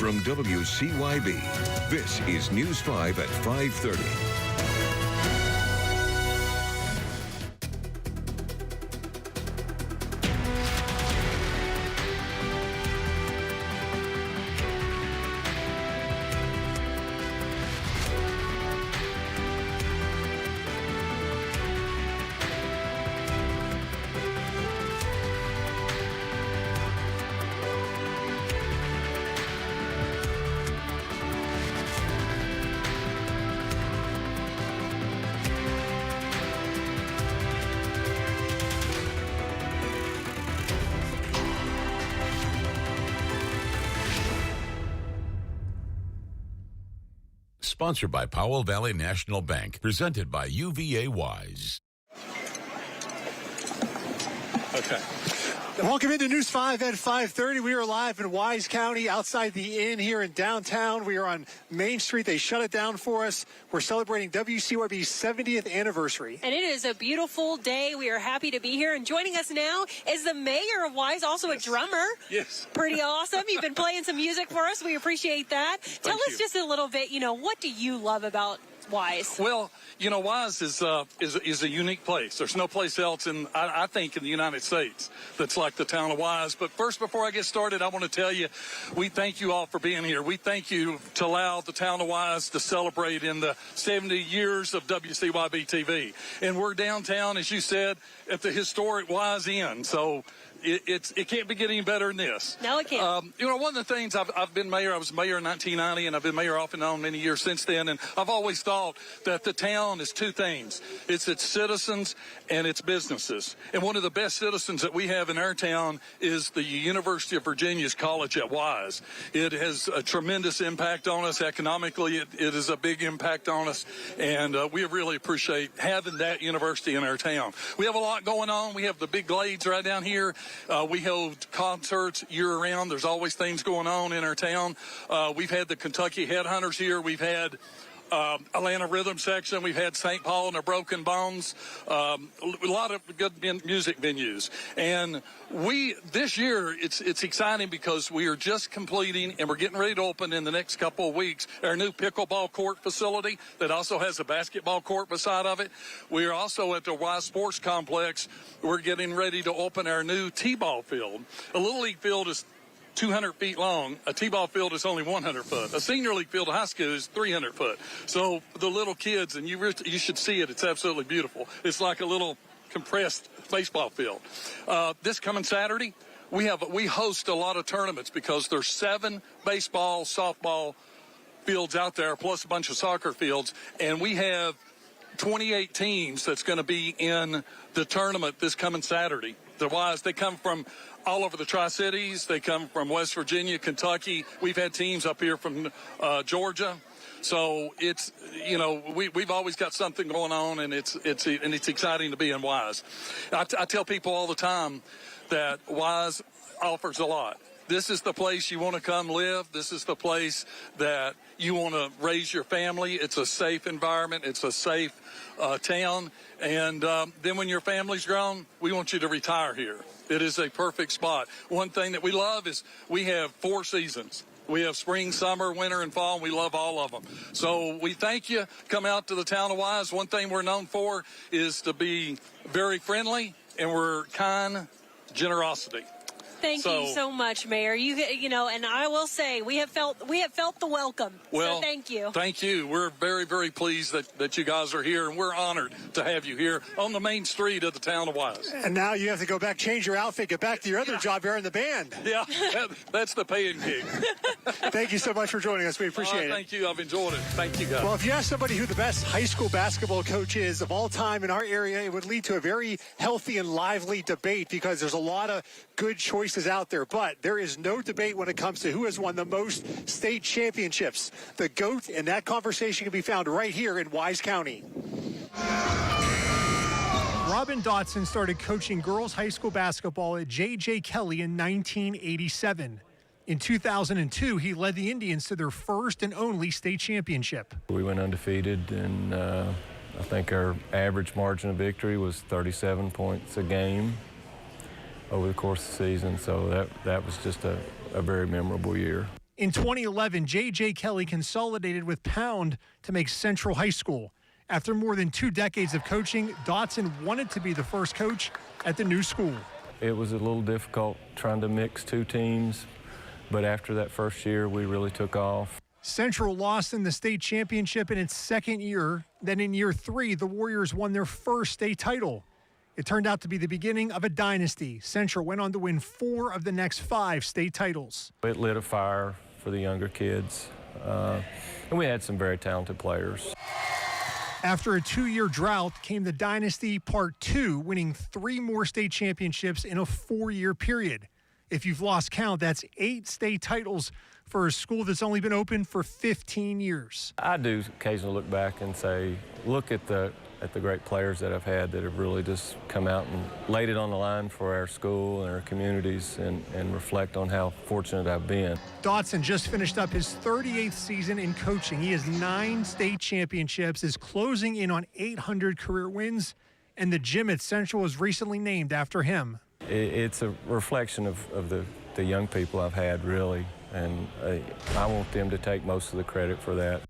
from WCYB, this is News 5 at 5:30. Sponsored by Powell Valley National Bank. Presented by UVA Wise. Okay. Welcome into News 5 at 5:30. We are live in Wise County outside the inn here in downtown. We are on Main Street. They shut it down for us. We're celebrating WCYB's 70th anniversary. And it is a beautiful day. We are happy to be here. And joining us now is the mayor of Wise, also a drummer. Yes. Pretty awesome. You've been playing some music for us. We appreciate that. Tell us just a little bit, what do you love about Wise? Well, Wise is a unique place. There's no place else I think in the United States that's like the town of Wise. But first, before I get started, I want to tell you, we thank you all for being here. We thank you to allow the town of Wise to celebrate in the 70 years of WCYB TV. And we're downtown, as you said, at the historic Wise Inn. So it can't be getting better than this. No, it can't. One of the things I've been mayor. I was mayor in 1990, and I've been mayor off and on many years since then. And I've always thought that the town is two things: it's its citizens and its businesses. And one of the best citizens that we have in our town is the University of Virginia's College at Wise. It has a tremendous impact on us economically. It is a big impact on us, and we really appreciate having that university in our town. We have a lot going on. We have the big glades right down here. We hold concerts year-round. There's always things going on in our town. We've had the Kentucky Headhunters here. We've had Atlanta Rhythm Section. We've had St. Paul and the Broken Bones. A lot of good music venues. And this year, it's exciting because we are just completing and we're getting ready to open in the next couple of weeks our new pickleball court facility that also has a basketball court beside of it. We are also at the Wise Sports Complex. We're getting ready to open our new T-ball field. A Little League field is 200 feet long. A T-ball field is only 100 foot. A senior league field of high school is 300 foot. So the little kids, and you should see it, it's absolutely beautiful. It's like a little compressed baseball field. This coming Saturday, we host a lot of tournaments because there's 7 baseball, softball fields out there, plus a bunch of soccer fields, and we have 28 teams that's going to be in the tournament this coming Saturday. The Wise, they come from all over the Tri-Cities. They come from West Virginia, Kentucky. We've had teams up here from Georgia. So it's, we've always got something going on, and it's exciting to be in Wise. I tell people all the time that Wise offers a lot. This is the place you want to come live. This is the place that you want to raise your family. It's a safe environment. It's a safe town. And then when your family's grown, we want you to retire here. It is a perfect spot. One thing that we love is we have 4 seasons. We have spring, summer, winter, and fall, and we love all of them. So we thank you. Come out to the town of Wise. One thing we're known for is to be very friendly, and we're kind, generosity. Thank you so much, Mayor. And I will say we have felt the welcome. Well, so thank you. Thank you. We're very, very pleased that you guys are here, and we're honored to have you here on the main street of the town of Wise. And now you have to go back, change your outfit, get back to your other job here in the band. Yeah, that's the paying gig. Thank you so much for joining us. We appreciate it. Thank you. I've enjoyed it. Thank you, guys. Well, if you ask somebody who the best high school basketball coach is of all time in our area, it would lead to a very healthy and lively debate because there's a lot of good choices out there. But there is no debate when it comes to who has won the most state championships. The GOAT, and that conversation can be found right here in Wise County. Robin Dotson started coaching girls high school basketball at J.J. Kelly in 1987. In 2002, he led the Indians to their first and only state championship. We went undefeated, and I think our average margin of victory was 37 points a game over the course of the season, so that was just a very memorable year. In 2011, J.J. Kelly consolidated with Pound to make Central High School. After more than 2 decades of coaching, Dotson wanted to be the first coach at the new school. It was a little difficult trying to mix 2 teams, but after that first year, we really took off. Central lost in the state championship in its second year. Then in year 3, the Warriors won their first state title. It turned out to be the beginning of a dynasty. Central went on to win 4 of the next 5 state titles. It lit a fire for the younger kids, and we had some very talented players. After a 2-year drought came the Dynasty Part 2, winning 3 more state championships in a 4-year period. If you've lost count, that's 8 state titles for a school that's only been open for 15 years. I do occasionally look back and say, look at the great players that I've had that have really just come out and laid it on the line for our school and our communities, and reflect on how fortunate I've been. Dotson just finished up his 38th season in coaching. He has 9 state championships, is closing in on 800 career wins, and the gym at Central was recently named after him. It's a reflection of the young people I've had, really, and I want them to take most of the credit for that.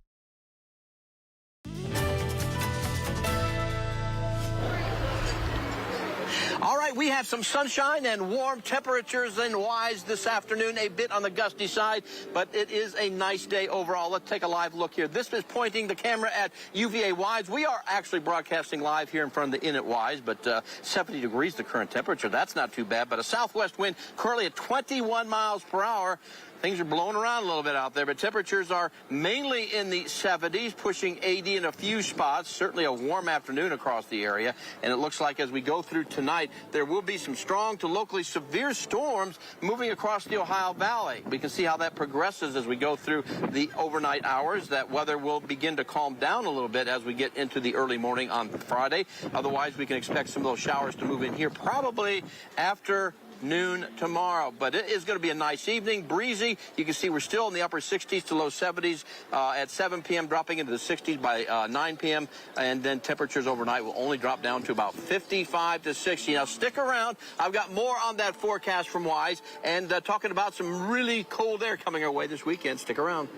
All right, we have some sunshine and warm temperatures in Wise this afternoon, a bit on the gusty side, but it is a nice day overall. Let's take a live look here. This is pointing the camera at UVA Wise. We are actually broadcasting live here in front of the Inn at Wise, but 70 degrees the current temperature. That's not too bad, but a southwest wind currently at 21 miles per hour. Things are blowing around a little bit out there, but temperatures are mainly in the 70s, pushing 80 in a few spots. Certainly a warm afternoon across the area, and it looks like as we go through tonight, there will be some strong to locally severe storms moving across the Ohio Valley. We can see how that progresses as we go through the overnight hours. That weather will begin to calm down a little bit as we get into the early morning on Friday. Otherwise, we can expect some of those showers to move in here probably after noon tomorrow, but it is going to be a nice evening, breezy. You can see we're still in the upper 60s to low 70s at 7 p.m., dropping into the 60s by 9 p.m., and then temperatures overnight will only drop down to about 55 to 60. Now, stick around. I've got more on that forecast from Wise, and talking about some really cold air coming our way this weekend. Stick around.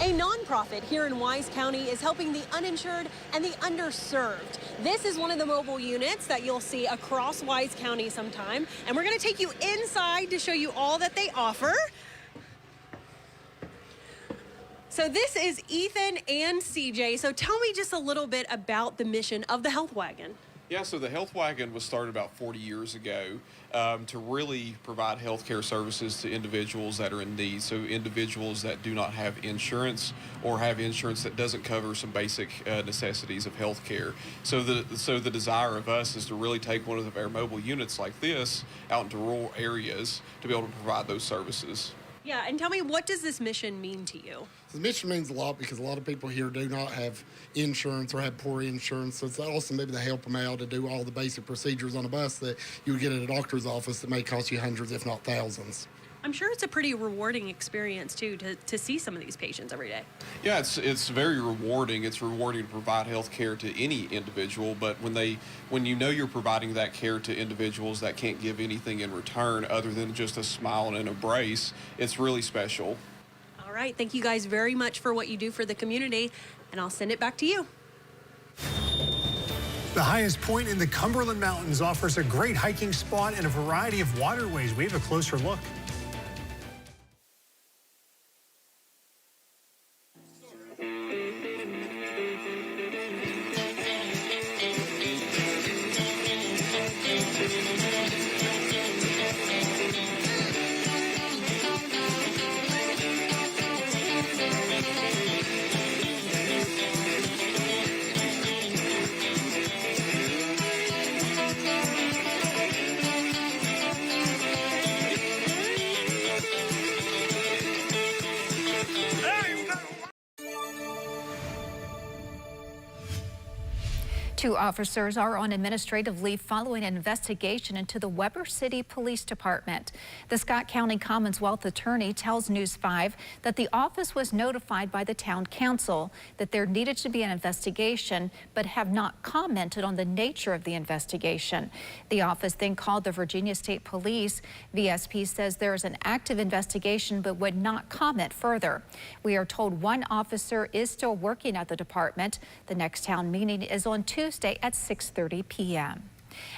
A nonprofit here in Wise County is helping the uninsured and the underserved. This is one of the mobile units that you'll see across Wise County sometime, and we're going to take you inside to show you all that they offer. So this is Ethan and CJ. So tell me just a little bit about the mission of the Health Wagon. Yeah, so the Health Wagon was started about 40 years ago to really provide health care services to individuals that are in need. So individuals that do not have insurance or have insurance that doesn't cover some basic necessities of health care. So the desire of us is to really take one of our mobile units like this out into rural areas to be able to provide those services. Yeah, and tell me, what does this mission mean to you? The mission means a lot because a lot of people here do not have insurance or have poor insurance. So it's also maybe to help them out to do all the basic procedures on a bus that you would get at a doctor's office that may cost you hundreds, if not thousands. I'm sure it's a pretty rewarding experience, too, to see some of these patients every day. Yeah, it's very rewarding. It's rewarding to provide health care to any individual, but when you know you're providing that care to individuals that can't give anything in return other than just a smile and an embrace, it's really special. All right, thank you guys very much for what you do for the community, and I'll send it back to you. The highest point in the Cumberland Mountains offers a great hiking spot and a variety of waterways. We have a closer look. 2 officers are on administrative leave following an investigation into the Weber City Police Department. The Scott County Commonwealth Attorney tells News 5 that the office was notified by the town council that there needed to be an investigation, but have not commented on the nature of the investigation. The office then called the Virginia State Police. VSP says there is an active investigation, but would not comment further. We are told 1 officer is still working at the department. The next town meeting is on Tuesday at 6:30 p.m.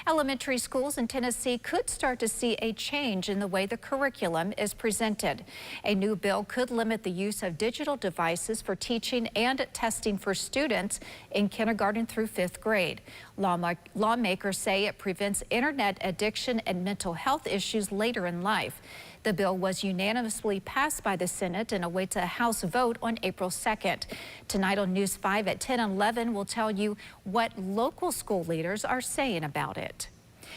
Elementary schools in Tennessee could start to see a change in the way the curriculum is presented. A new bill could limit the use of digital devices for teaching and testing for students in kindergarten through 5th grade. Lawmakers say it prevents internet addiction and mental health issues later in life. The bill was unanimously passed by the Senate and awaits a House vote on April 2nd. Tonight on News 5 at 10:11, we'll tell you what local school leaders are saying about it.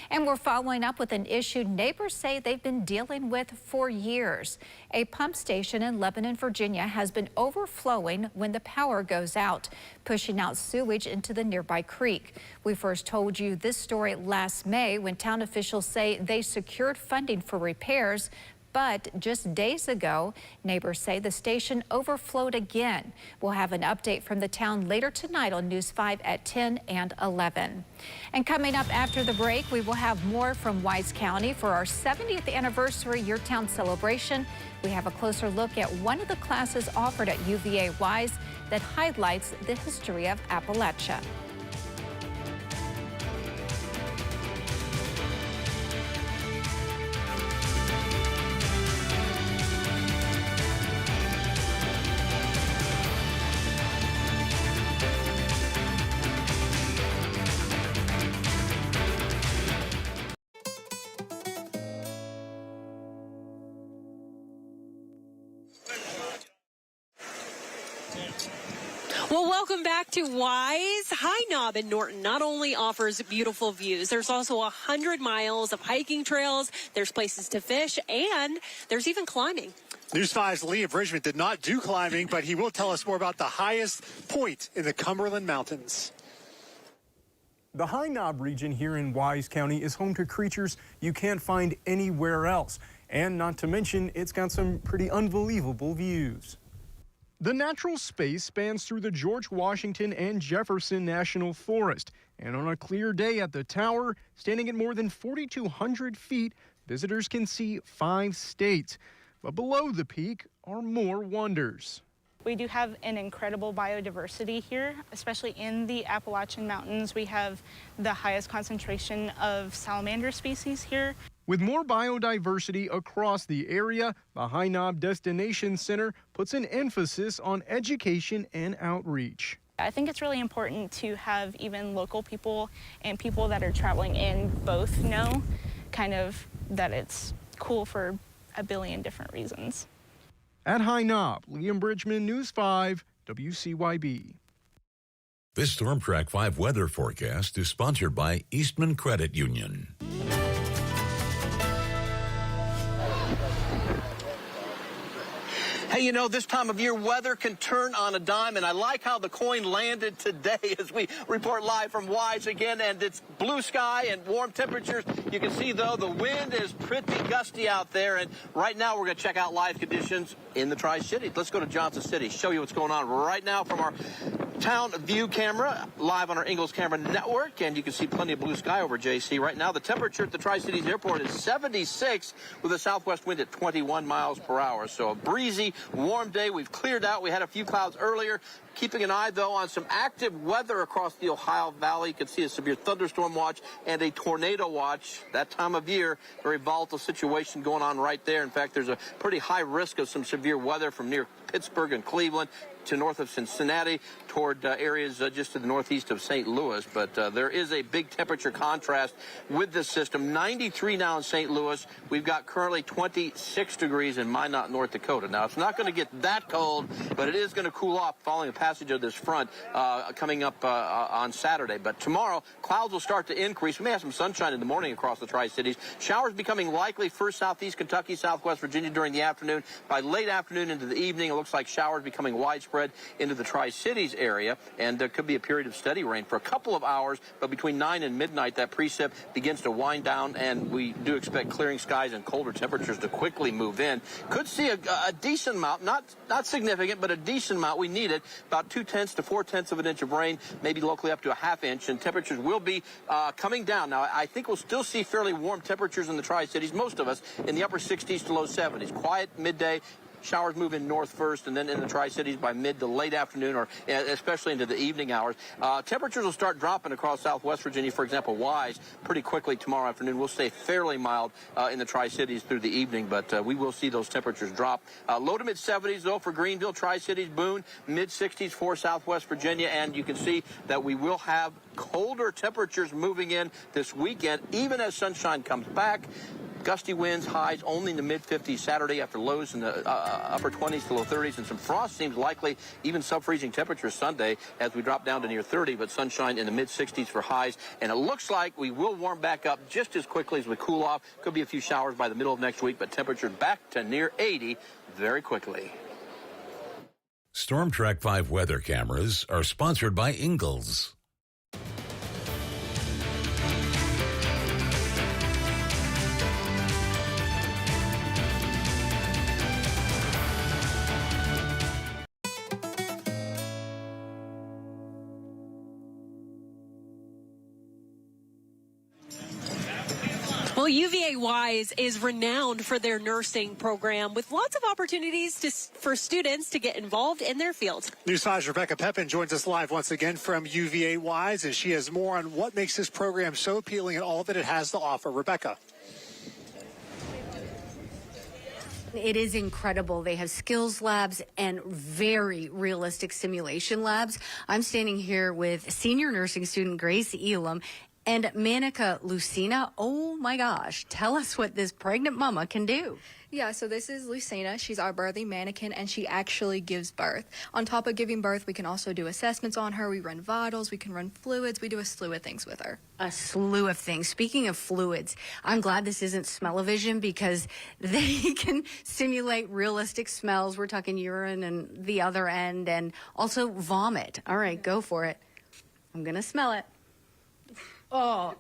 And we're following up with an issue neighbors say they've been dealing with for years. A pump station in Lebanon, Virginia has been overflowing when the power goes out, pushing out sewage into the nearby creek. We first told you this story last May when town officials say they secured funding for repairs. But just days ago, neighbors say the station overflowed again. We'll have an update from the town later tonight on News 5 at 10 and 11. And coming up after the break, we will have more from Wise County for our 70th anniversary Yeartown celebration. We have a closer look at one of the classes offered at UVA Wise that highlights the history of Appalachia. Well, welcome back to Wise. High Knob in Norton not only offers beautiful views, there's also 100 miles of hiking trails, there's places to fish, and there's even climbing. News 5's Lee of Richmond did not do climbing, but he will tell us more about the highest point in the Cumberland Mountains. The High Knob region here in Wise County is home to creatures you can't find anywhere else. And not to mention, it's got some pretty unbelievable views. The natural space spans through the George Washington and Jefferson National Forest. And on a clear day at the tower, standing at more than 4,200 feet, visitors can see 5 states. But below the peak are more wonders. We do have an incredible biodiversity here, especially in the Appalachian Mountains. We have the highest concentration of salamander species here. With more biodiversity across the area, the High Knob Destination Center puts an emphasis on education and outreach. I think it's really important to have even local people and people that are traveling in both know kind of that it's cool for a billion different reasons. At High Knob, Liam Bridgman, News 5, WCYB. This Storm Track 5 weather forecast is sponsored by Eastman Credit Union. Hey, you know, this time of year, weather can turn on a dime, and I like how the coin landed today as we report live from Wise again, and it's blue sky and warm temperatures. You can see, though, the wind is pretty gusty out there, and right now we're going to check out live conditions in the Tri-Cities. Let's go to Johnson City, show you what's going on right now from our town view camera, live on our Ingalls Camera Network, and you can see plenty of blue sky over JC. Right now, the temperature at the Tri-Cities Airport is 76 with a southwest wind at 21 miles per hour. So a breezy, warm day. We've cleared out. We had a few clouds earlier. Keeping an eye, though, on some active weather across the Ohio Valley. You can see a severe thunderstorm watch and a tornado watch. That time of year, very volatile situation going on right there. In fact, there's a pretty high risk of some severe weather from near Pittsburgh and Cleveland to north of Cincinnati toward areas just to the northeast of St. Louis. But there is a big temperature contrast with this system. 93 now in St. Louis. We've got currently 26 degrees in Minot, North Dakota. Now, it's not going to get that cold, but it is going to cool off following a passage of this front coming up on Saturday. But tomorrow, clouds will start to increase. We may have some sunshine in the morning across the Tri-Cities. Showers becoming likely first southeast Kentucky, southwest Virginia during the afternoon. By late afternoon into the evening, it looks like showers becoming widespread spread into the Tri-Cities area, and there could be a period of steady rain for a couple of hours, but between 9 and midnight, that precip begins to wind down, and we do expect clearing skies and colder temperatures to quickly move in. Could see a decent amount, not significant, but a decent amount. We need it, about 2/10 to 4/10 of an inch of rain, maybe locally up to a half inch, and temperatures will be coming down. Now, I think we'll still see fairly warm temperatures in the Tri-Cities, most of us in the upper 60s to low 70s. Quiet midday. Showers move in north first, and then in the Tri-Cities by mid to late afternoon, or especially into the evening hours. Temperatures will start dropping across southwest Virginia, for example, Wise, pretty quickly tomorrow afternoon. We'll stay fairly mild in the Tri-Cities through the evening, but we will see those temperatures drop. Low to mid 70s, though, for Greenville, Tri-Cities, Boone, mid 60s for southwest Virginia, and you can see that we will have colder temperatures moving in this weekend, even as sunshine comes back. Gusty winds, highs only in the mid-50s Saturday after lows in the upper 20s to low 30s, and some frost seems likely, even sub-freezing temperatures Sunday as we drop down to near 30, but sunshine in the mid-60s for highs. And it looks like we will warm back up just as quickly as we cool off. Could be a few showers by the middle of next week, but temperatures back to near 80 very quickly. Storm Track 5 weather cameras are sponsored by Ingalls. Well, UVA Wise is renowned for their nursing program with lots of opportunities for students to get involved in their field. News 5's Rebecca Pepin joins us live once again from UVA Wise, and she has more on what makes this program so appealing and all that it has to offer. Rebecca. It is incredible. They have skills labs and very realistic simulation labs. I'm standing here with senior nursing student Grace Elam and Manica Lucina. Oh my gosh, tell us what this pregnant mama can do. Yeah, so this is Lucina. She's our birthing mannequin, and she actually gives birth. On top of giving birth, we can also do assessments on her. We run vitals, we can run fluids. We do a slew of things with her. A slew of things. Speaking of fluids, I'm glad this isn't smell-o-vision because they can simulate realistic smells. We're talking urine and the other end, and also vomit. All right, go for it. I'm going to smell it. Oh,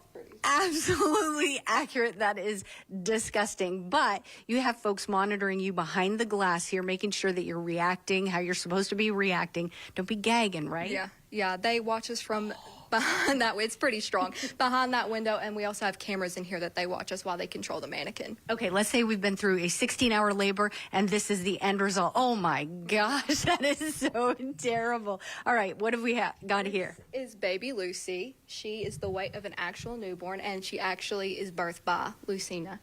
absolutely accurate. That is disgusting. But you have folks monitoring you behind the glass here, making sure that you're reacting how you're supposed to be reacting. Don't be gagging, right? Yeah, they watch us from behind that. It's pretty strong. Behind that window, and we also have cameras in here that they watch us while they control the mannequin. Okay, let's say we've been through a 16-hour labor, and this is the end result. Oh, my gosh, that is so terrible. All right, what have we got here? This is baby Lucy. She is the weight of an actual newborn, and she actually is birthed by Lucina.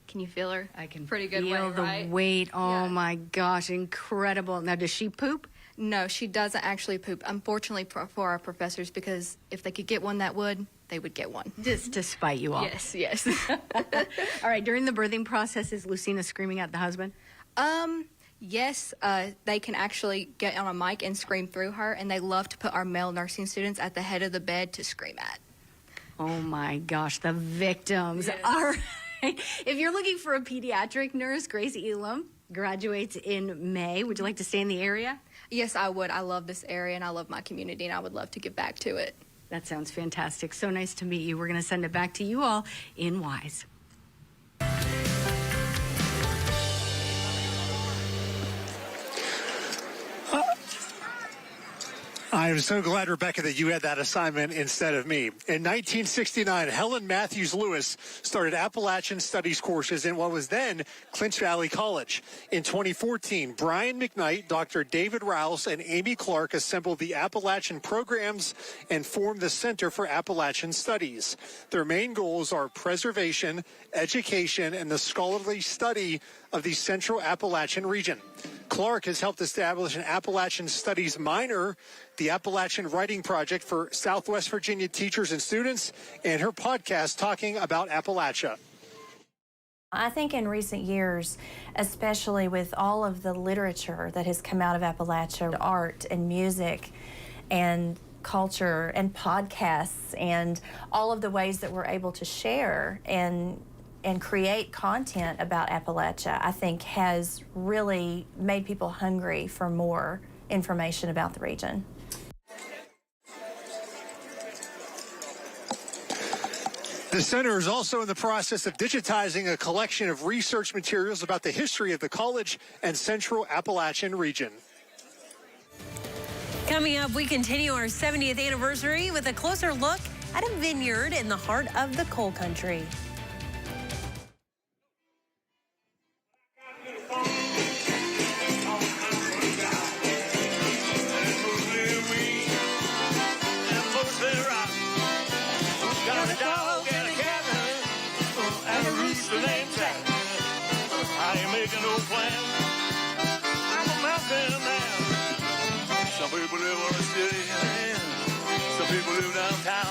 Can you feel her? I can Pretty good feel weight, the right? weight. Oh, Yeah. my gosh, incredible. Now, does she poop? No, she doesn't actually poop, unfortunately for our professors, because if they could get one that would, they would get one. Just to spite you all. Yes. All right, during the birthing process, is Lucina screaming at the husband? Yes, they can actually get on a mic and scream through her, and they love to put our male nursing students at the head of the bed to scream at. Oh, my gosh, the victims. Yes. All right. If you're looking for a pediatric nurse, Grace Elam graduates in May. Would you like to stay in the area? Yes, I would. I love this area, and I love my community, and I would love to give back to it. That sounds fantastic. So nice to meet you. We're going to send it back to you all in Wise. I am so glad, Rebecca, that you had that assignment instead of me. In 1969, Helen Matthews Lewis started Appalachian Studies courses in what was then Clinch Valley College. In 2014, Brian McKnight, Dr. David Rouse, and Amy Clark assembled the Appalachian programs and formed the Center for Appalachian Studies. Their main goals are preservation, education, and the scholarly study of the Central Appalachian region. Clark has helped establish an Appalachian Studies minor, the Appalachian Writing Project for Southwest Virginia teachers and students, and her podcast talking about Appalachia. I think in recent years, especially with all of the literature that has come out of Appalachia, art and music and culture and podcasts and all of the ways that we're able to share and create content about Appalachia, I think has really made people hungry for more information about the region. The center is also in the process of digitizing a collection of research materials about the history of the College and Central Appalachian region. Coming up, we continue our 70th anniversary with a closer look at a vineyard in the heart of the coal country. Some people live on the city, some people live downtown.